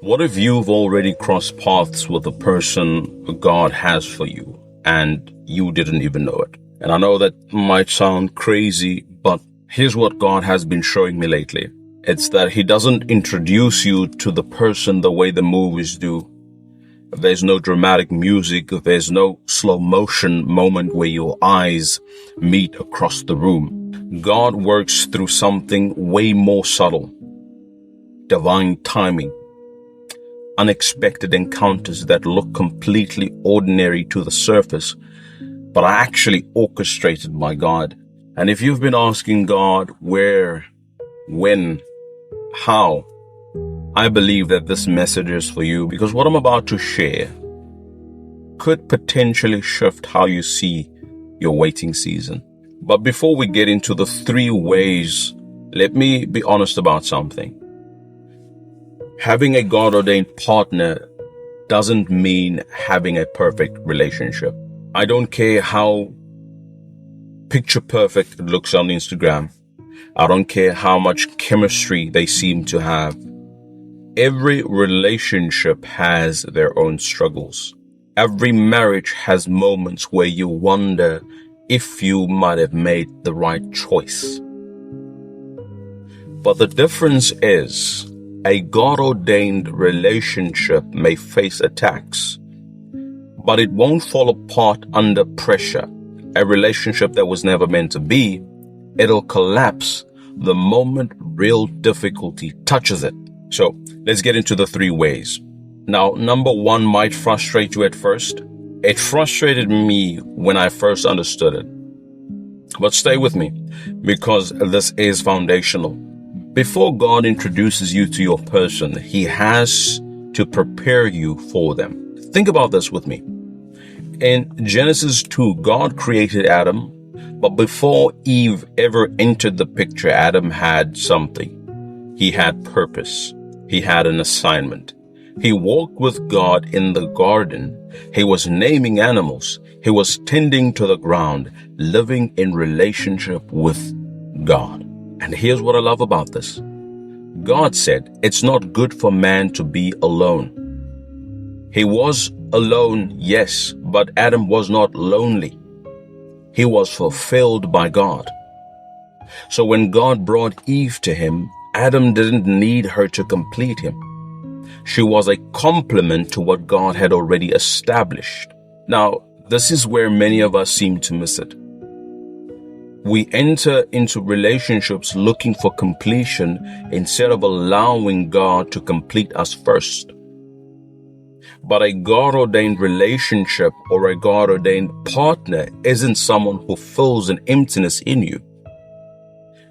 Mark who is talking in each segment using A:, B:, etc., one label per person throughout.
A: What if you've already crossed paths with the person God has for you and you didn't even know it? And I know that might sound crazy, but here's what God has been showing me lately. It's that He doesn't introduce you to the person the way the movies do. There's no dramatic music. There's no slow motion moment where your eyes meet across the room. God works through something way more subtle. Divine timing. Unexpected encounters that look completely ordinary to the surface, but are actually orchestrated by God. And if you've been asking God where, when, how, I believe that this message is for you, because what I'm about to share could potentially shift how you see your waiting season. But before we get into the 3 ways, let me be honest about something. Having a God-ordained partner doesn't mean having a perfect relationship. I don't care how picture perfect it looks on Instagram. I don't care how much chemistry they seem to have. Every relationship has their own struggles. Every marriage has moments where you wonder if you might have made the right choice. But the difference is, a God-ordained relationship may face attacks, but it won't fall apart under pressure. A relationship that was never meant to be, it'll collapse the moment real difficulty touches it. So let's get into the 3 ways. Now, number 1 might frustrate you at first. It frustrated me when I first understood it. But stay with me, because this is foundational. Before God introduces you to your person, He has to prepare you for them. Think about this with me. In Genesis 2, God created Adam, but before Eve ever entered the picture, Adam had something. He had purpose. He had an assignment. He walked with God in the garden. He was naming animals. He was tending to the ground, living in relationship with God. And here's what I love about this. God said, it's not good for man to be alone. He was alone, yes, but Adam was not lonely. He was fulfilled by God. So when God brought Eve to him, Adam didn't need her to complete him. She was a complement to what God had already established. Now, this is where many of us seem to miss it. We enter into relationships looking for completion instead of allowing God to complete us first. But a God-ordained relationship or a God-ordained partner isn't someone who fills an emptiness in you.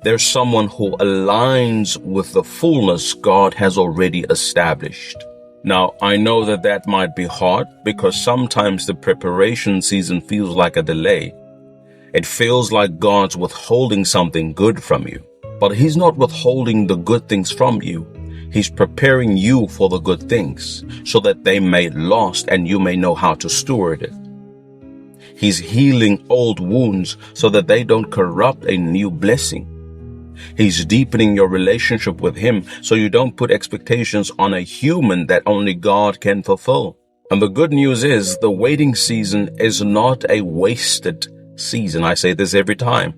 A: There's someone who aligns with the fullness God has already established. Now, I know that might be hard because sometimes the preparation season feels like a delay. It feels like God's withholding something good from you. But He's not withholding the good things from you. He's preparing you for the good things so that they may last and you may know how to steward it. He's healing old wounds so that they don't corrupt a new blessing. He's deepening your relationship with Him so you don't put expectations on a human that only God can fulfill. And the good news is the waiting season is not a wasted season. I say this every time.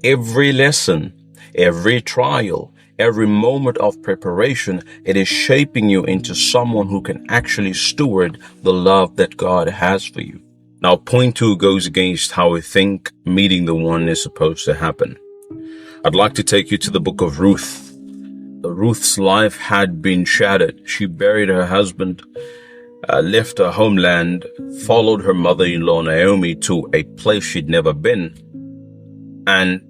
A: Every lesson, every trial, every moment of preparation, it is shaping you into someone who can actually steward the love that God has for you. Now, point 2 goes against how we think meeting the one is supposed to happen. I'd like to take you to the book of Ruth. Ruth's life had been shattered. She buried her husband, left her homeland, followed her mother-in-law Naomi to a place she'd never been. And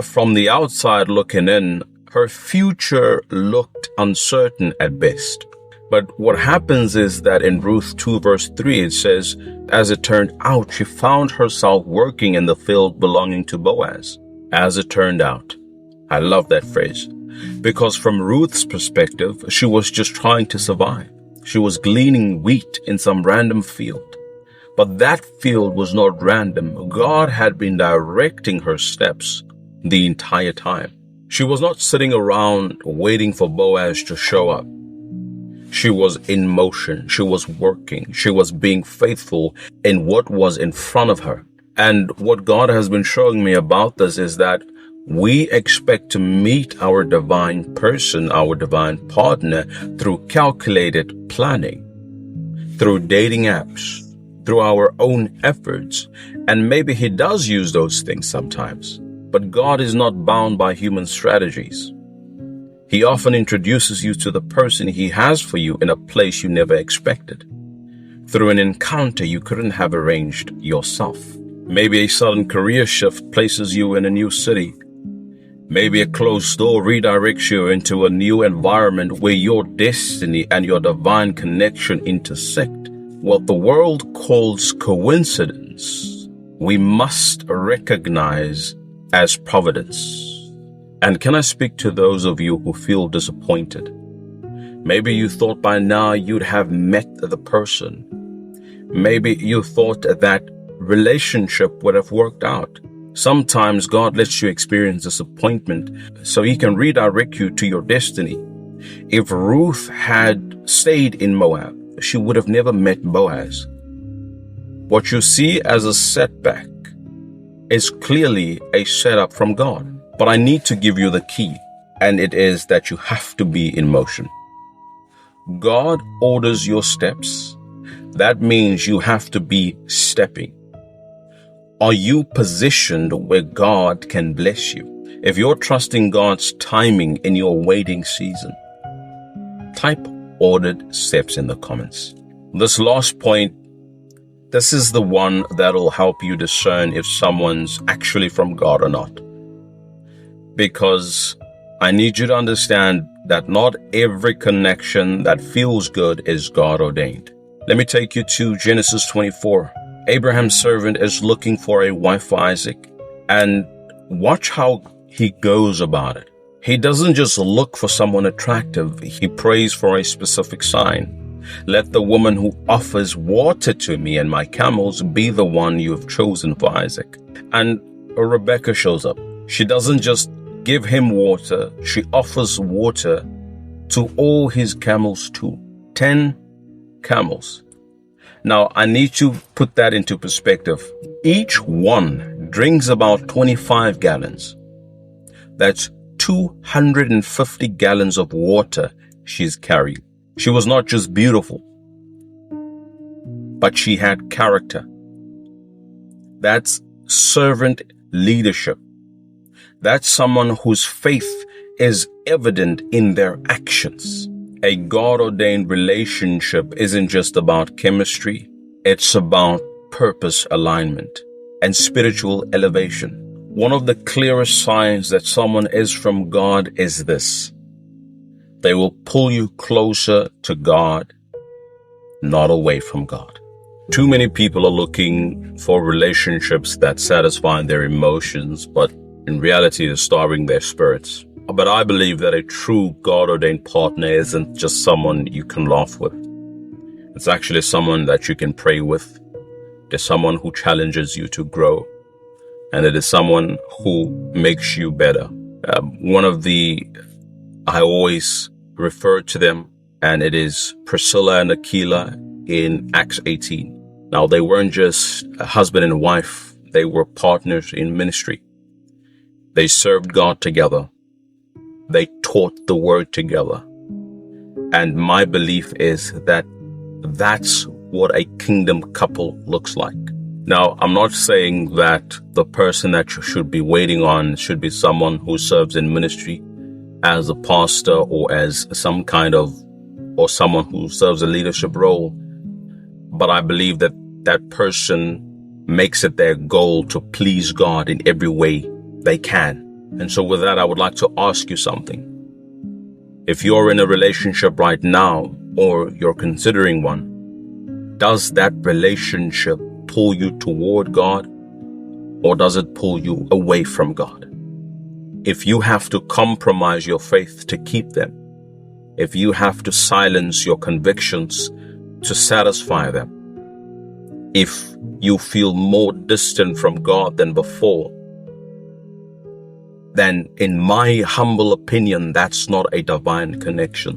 A: from the outside looking in, her future looked uncertain at best. But what happens is that in Ruth 2 verse 3, it says, as it turned out, she found herself working in the field belonging to Boaz. As it turned out. I love that phrase. Because from Ruth's perspective, she was just trying to survive. She was gleaning wheat in some random field. But that field was not random. God had been directing her steps the entire time. She was not sitting around waiting for Boaz to show up. She was in motion. She was working. She was being faithful in what was in front of her. And what God has been showing me about this is that we expect to meet our divine person, our divine partner, through calculated planning, through dating apps, through our own efforts. And maybe He does use those things sometimes. But God is not bound by human strategies. He often introduces you to the person He has for you in a place you never expected, through an encounter you couldn't have arranged yourself. Maybe a sudden career shift places you in a new city. Maybe a closed door redirects you into a new environment where your destiny and your divine connection intersect. What the world calls coincidence, we must recognize as providence. And can I speak to those of you who feel disappointed? Maybe you thought by now you'd have met the person. Maybe you thought that relationship would have worked out. Sometimes God lets you experience disappointment so He can redirect you to your destiny. If Ruth had stayed in Moab, she would have never met Boaz. What you see as a setback is clearly a setup from God. But I need to give you the key, and it is that you have to be in motion. God orders your steps. That means you have to be stepping. Are you positioned where God can bless you? If you're trusting God's timing in your waiting season, type ordered steps in the comments. This last point, this is the one that'll help you discern if someone's actually from God or not. Because I need you to understand that not every connection that feels good is God ordained. Let me take you to Genesis 24. Abraham's servant is looking for a wife for Isaac, and watch how he goes about it. He doesn't just look for someone attractive. He prays for a specific sign. Let the woman who offers water to me and my camels be the one you have chosen for Isaac. And Rebecca shows up. She doesn't just give him water, she offers water to all his camels too. 10 camels. Now, I need to put that into perspective. Each one drinks about 25 gallons. That's 250 gallons of water she's carrying. She was not just beautiful, but she had character. That's servant leadership. That's someone whose faith is evident in their actions. A God-ordained relationship isn't just about chemistry. It's about purpose alignment and spiritual elevation. One of the clearest signs that someone is from God is this: they will pull you closer to God, not away from God. Too many people are looking for relationships that satisfy their emotions, but in reality, they're starving their spirits. But I believe that a true God-ordained partner isn't just someone you can laugh with. It's actually someone that you can pray with. It's someone who challenges you to grow. And it is someone who makes you better. I always refer to them, and it is Priscilla and Aquila in Acts 18. Now, they weren't just a husband and wife. They were partners in ministry. They served God together. They taught the word together. And my belief is that that's what a kingdom couple looks like. Now, I'm not saying that the person that you should be waiting on should be someone who serves in ministry as a pastor or as or someone who serves a leadership role. But I believe that that person makes it their goal to please God in every way they can. And so with that, I would like to ask you something. If you're in a relationship right now, or you're considering one, does that relationship pull you toward God, or does it pull you away from God? If you have to compromise your faith to keep them, if you have to silence your convictions to satisfy them, if you feel more distant from God than before, then in my humble opinion, that's not a divine connection.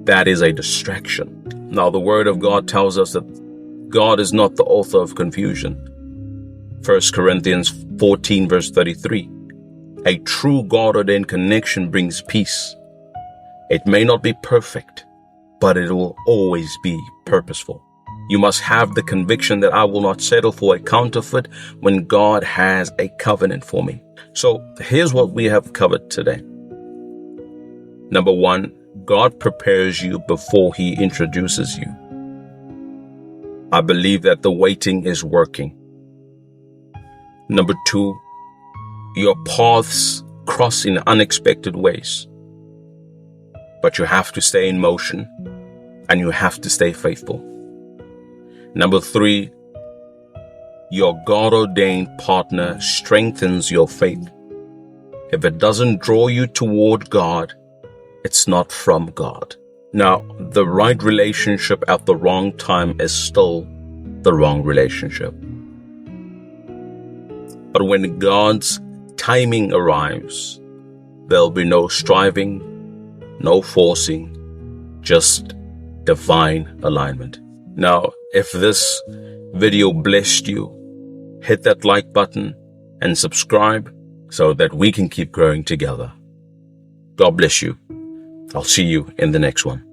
A: that is a distraction. Now, the Word of God tells us that God is not the author of confusion. 1 Corinthians 14 verse 33. A true God-ordained connection brings peace. It may not be perfect, but it will always be purposeful. You must have the conviction that I will not settle for a counterfeit when God has a covenant for me. So here's what we have covered today. Number one, God prepares you before He introduces you. I believe that the waiting is working. Number two, your paths cross in unexpected ways. But you have to stay in motion and you have to stay faithful. Number three, your God-ordained partner strengthens your faith. If it doesn't draw you toward God, it's not from God. Now, the right relationship at the wrong time is still the wrong relationship. But when God's timing arrives, there'll be no striving, no forcing, just divine alignment. Now, if this video blessed you, hit that like button and subscribe so that we can keep growing together. God bless you. I'll see you in the next one.